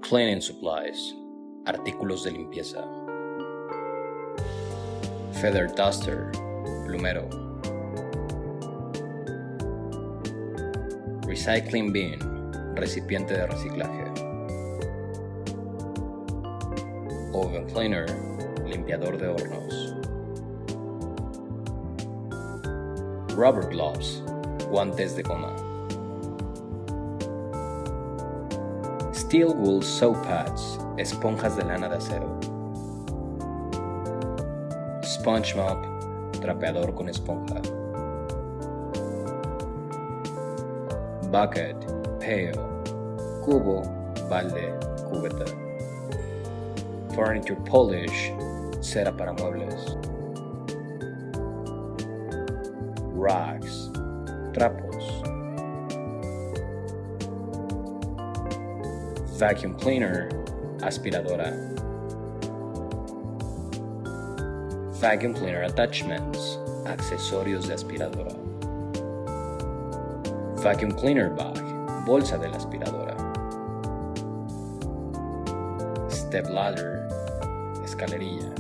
Cleaning supplies, artículos de limpieza. Feather duster, plumero. Recycling bin, recipiente de reciclaje. Oven cleaner, limpiador de hornos. Rubber gloves, guantes de goma. Steel wool soap pads, esponjas de lana de acero. Sponge mop, trapeador con esponja. Bucket, pail, cubo, balde, cubeta. Furniture polish, cera para muebles. Rags, trapos. Vacuum cleaner, aspiradora. Vacuum cleaner attachments, accesorios de aspiradora. Vacuum cleaner bag, bolsa de la aspiradora. Step ladder, escalerilla.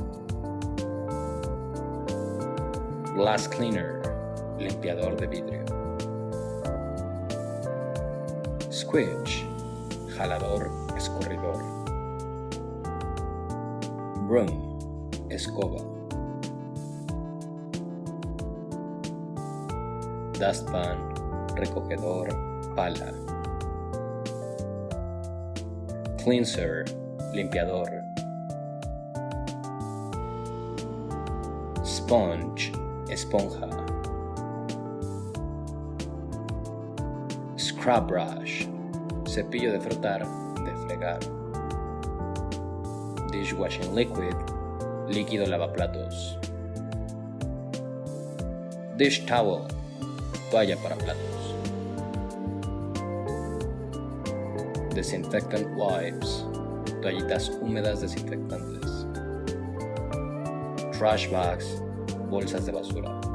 Glass cleaner, limpiador de vidrio. Squidge, jalador, escurridor. Broom, escoba. Dustpan, recogedor, pala. Cleanser, limpiador. Sponge, esponja. Scrub brush, cepillo de frotar, de fregar. Dishwashing liquid, líquido lavaplatos. Dish towel, toalla para platos. Disinfectant wipes, toallitas húmedas desinfectantes. Trash bags, bolsas de basura.